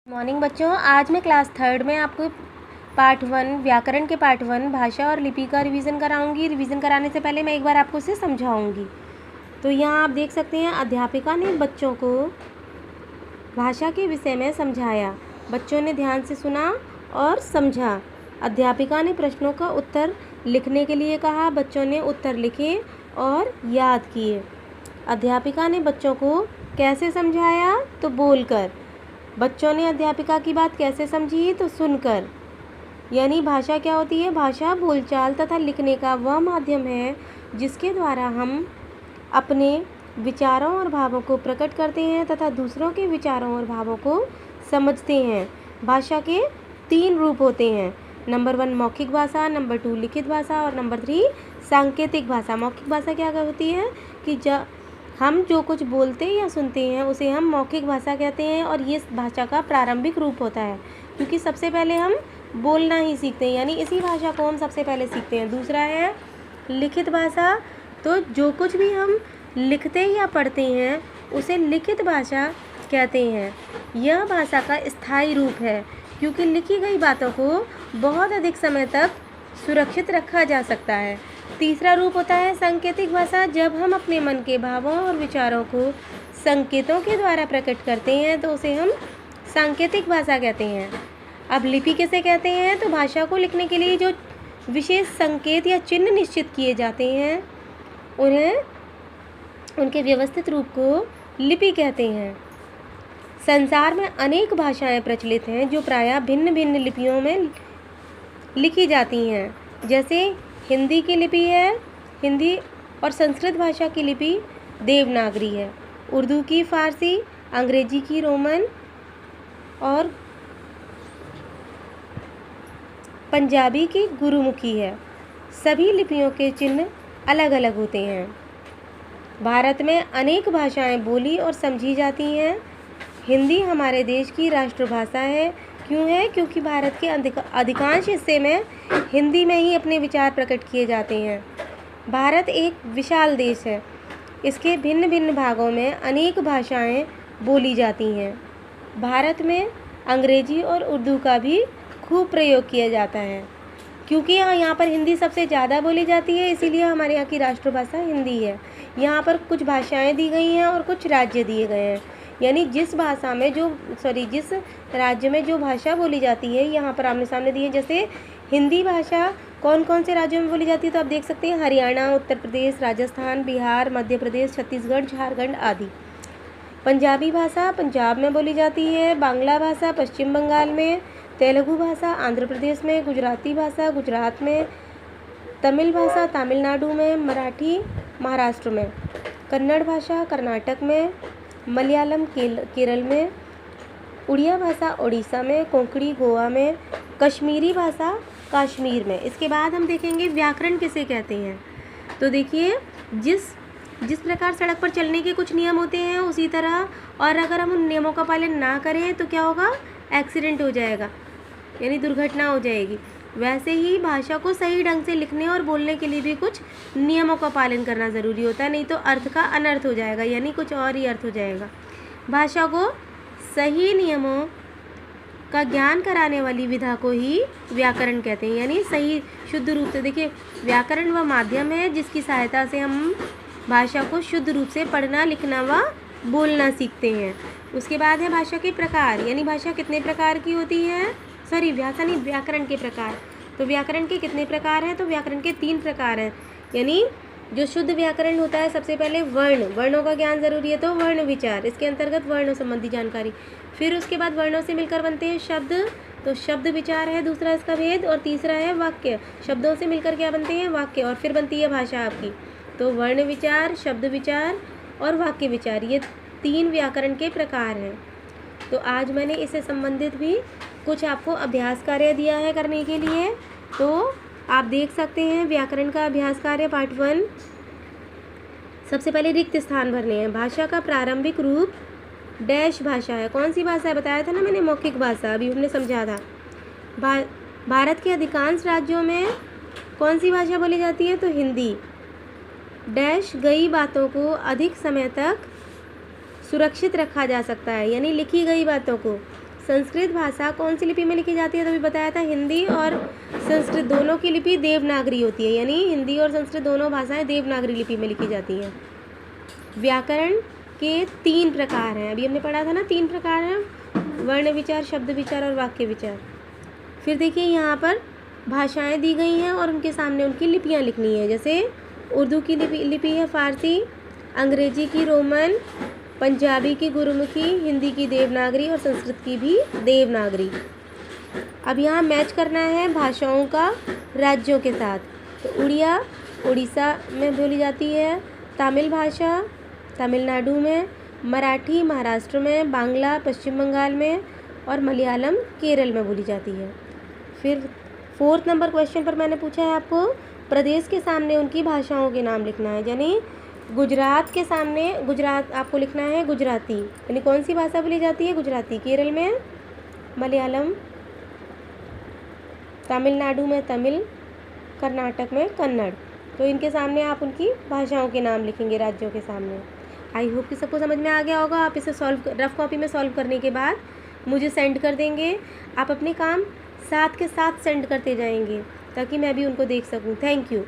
Morning बच्चों, आज मैं क्लास थर्ड में आपको पार्ट 1 व्याकरण के पार्ट 1 भाषा और लिपि का रिवीजन कराऊंगी। रिवीजन कराने से पहले मैं एक बार आपको इसे समझाऊंगी। तो यहाँ आप देख सकते हैं, अध्यापिका ने बच्चों को भाषा के विषय में समझाया। बच्चों ने ध्यान से सुना और समझा। अध्यापिका ने प्रश्नों का उत्तर लिखने के लिए कहा। बच्चों ने उत्तर लिखे और याद किए। अध्यापिका ने बच्चों को कैसे समझाया? तो बोलकर। बच्चों ने अध्यापिका की बात कैसे समझी? तो सुनकर। यानी भाषा क्या होती है? भाषा बोलचाल तथा लिखने का वह माध्यम है जिसके द्वारा हम अपने विचारों और भावों को प्रकट करते हैं तथा दूसरों के विचारों और भावों को समझते हैं। भाषा के 3 रूप होते हैं। नंबर 1 मौखिक भाषा, नंबर 2 लिखित भाषा और नंबर 3 सांकेतिक भाषा। मौखिक भाषा क्या होती है कि हम जो कुछ बोलते या सुनते हैं उसे हम मौखिक भाषा कहते हैं, और ये भाषा का प्रारंभिक रूप होता है क्योंकि सबसे पहले हम बोलना ही सीखते हैं, यानी इसी भाषा को हम सबसे पहले सीखते हैं। दूसरा है लिखित भाषा। तो जो कुछ भी हम लिखते या पढ़ते हैं उसे लिखित भाषा कहते हैं। यह भाषा का स्थायी रूप है क्योंकि लिखी गई बातों को बहुत अधिक समय तक सुरक्षित रखा जा सकता है। तीसरा रूप होता है सांकेतिक भाषा। जब हम अपने मन के भावों और विचारों को संकेतों के द्वारा प्रकट करते हैं तो उसे हम सांकेतिक भाषा कहते हैं। अब लिपि किसे कहते हैं? तो भाषा को लिखने के लिए जो विशेष संकेत या चिन्ह निश्चित किए जाते हैं उनके व्यवस्थित रूप को लिपि कहते हैं। संसार में अनेक भाषाएं प्रचलित हैं जो प्रायः भिन्न भिन्न लिपियों में लिखी जाती हैं। जैसे हिंदी की लिपि है हिंदी, और संस्कृत भाषा की लिपि देवनागरी है। उर्दू की फ़ारसी, अंग्रेजी की रोमन और पंजाबी की गुरुमुखी है। सभी लिपियों के चिन्ह अलग अलग होते हैं। भारत में अनेक भाषाएं बोली और समझी जाती हैं। हिंदी हमारे देश की राष्ट्रभाषा है। क्यों है? क्योंकि भारत के अधिकांश हिस्से में हिंदी में ही अपने विचार प्रकट किए जाते हैं। भारत एक विशाल देश है। इसके भिन्न भिन्न भागों में अनेक भाषाएं बोली जाती हैं। भारत में अंग्रेजी और उर्दू का भी खूब प्रयोग किया जाता है। क्योंकि यहाँ पर हिंदी सबसे ज़्यादा बोली जाती है, इसीलिए हमारे यहाँ की राष्ट्रभाषा हिंदी है। यहाँ पर कुछ भाषाएं दी गई हैं और कुछ राज्य दिए गए हैं, यानी जिस राज्य में जो भाषा बोली जाती है यहाँ पर आमने सामने दी है। जैसे हिंदी भाषा कौन कौन से राज्यों में बोली जाती है? तो आप देख सकते हैं हरियाणा, उत्तर प्रदेश, राजस्थान, बिहार, मध्य प्रदेश, छत्तीसगढ़, झारखंड आदि। पंजाबी भाषा पंजाब में बोली जाती है। बांग्ला भाषा पश्चिम बंगाल में, तेलुगु भाषा आंध्र प्रदेश में, गुजराती भाषा गुजरात में, तमिल भाषा तमिलनाडु में, मराठी महाराष्ट्र में, कन्नड़ भाषा कर्नाटक में, मलयालम केरल में, उड़िया भाषा उड़ीसा में, कोंकणी गोवा में, कश्मीरी भाषा कश्मीर में। इसके बाद हम देखेंगे व्याकरण किसे कहते हैं। तो देखिए, जिस प्रकार सड़क पर चलने के कुछ नियम होते हैं उसी तरह, और अगर हम उन नियमों का पालन ना करें तो क्या होगा? एक्सीडेंट हो जाएगा, यानी दुर्घटना हो जाएगी। वैसे ही भाषा को सही ढंग से लिखने और बोलने के लिए भी कुछ नियमों का पालन करना ज़रूरी होता है, नहीं तो अर्थ का अनर्थ हो जाएगा, यानी कुछ और ही अर्थ हो जाएगा। भाषा को सही नियमों का ज्ञान कराने वाली विधा को ही व्याकरण कहते हैं, यानी सही शुद्ध रूप से। देखिए, व्याकरण वह माध्यम है जिसकी सहायता से हम भाषा को शुद्ध रूप से पढ़ना, लिखना व बोलना सीखते हैं। उसके बाद है भाषा के प्रकार, यानी भाषा कितने प्रकार की होती है? व्याकरण के प्रकार। तो व्याकरण के कितने प्रकार हैं? तो व्याकरण के 3 प्रकार हैं। यानी जो शुद्ध व्याकरण होता है, सबसे पहले वर्णों का ज्ञान जरूरी है, तो वर्ण विचार, इसके अंतर्गत वर्णों संबंधी जानकारी। फिर उसके बाद वर्णों से मिलकर बनते हैं शब्द, तो शब्द विचार है दूसरा इसका भेद, और तीसरा है वाक्य। शब्दों से मिलकर क्या बनते हैं? वाक्य, और फिर बनती है भाषा आपकी। तो वर्ण विचार, शब्द विचार और वाक्य विचार, ये 3 व्याकरण के प्रकार हैं। तो आज मैंने इससे संबंधित भी कुछ आपको अभ्यास कार्य दिया है करने के लिए। तो आप देख सकते हैं व्याकरण का अभ्यास कार्य पार्ट 1। सबसे पहले रिक्त स्थान भरने हैं। भाषा का प्रारंभिक रूप डैश भाषा है। कौन सी भाषा है? बताया था ना मैंने, मौखिक भाषा, अभी हमने समझा था। भारत के अधिकांश राज्यों में कौन सी भाषा बोली जाती है? तो हिंदी। डैश गई बातों को अधिक समय तक सुरक्षित रखा जा सकता है, यानी लिखी गई बातों को संस्कृत भाषा कौन सी लिपि में लिखी जाती है? तो अभी बताया था हिंदी और संस्कृत दोनों की लिपि देवनागरी होती है, यानी हिंदी और संस्कृत दोनों भाषाएं देवनागरी लिपि में लिखी जाती हैं। व्याकरण के 3 प्रकार हैं, अभी हमने पढ़ा था ना, 3 प्रकार हैं, वर्ण विचार, शब्द विचार और वाक्य विचार। फिर देखिए यहाँ पर भाषाएं दी गई हैं और उनके सामने उनकी लिपियाँ लिखनी है। जैसे उर्दू की लिपि है फारसी, अंग्रेजी की रोमन, पंजाबी की गुरुमुखी, हिंदी की देवनागरी और संस्कृत की भी देवनागरी। अब यहाँ मैच करना है भाषाओं का राज्यों के साथ। तो उड़िया उड़ीसा में बोली जाती है, तमिल भाषा तमिलनाडु में, मराठी महाराष्ट्र में, बांग्ला पश्चिम बंगाल में और मलयालम केरल में बोली जाती है। फिर 4 नंबर क्वेश्चन पर मैंने पूछा है आपको प्रदेश के सामने उनकी भाषाओं के नाम लिखना है, यानी गुजरात के सामने गुजरात आपको लिखना है गुजराती, यानी कौन सी भाषा बोली जाती है? गुजराती। केरल में मलयालम, तमिलनाडु में तमिल, कर्नाटक में कन्नड़। तो इनके सामने आप उनकी भाषाओं के नाम लिखेंगे राज्यों के सामने। आई होप कि सबको समझ में आ गया होगा। आप इसे रफ कॉपी में सॉल्व करने के बाद मुझे सेंड कर देंगे। आप अपने काम साथ के साथ सेंड करते जाएंगे ताकि मैं भी उनको देख सकूं। Thank you.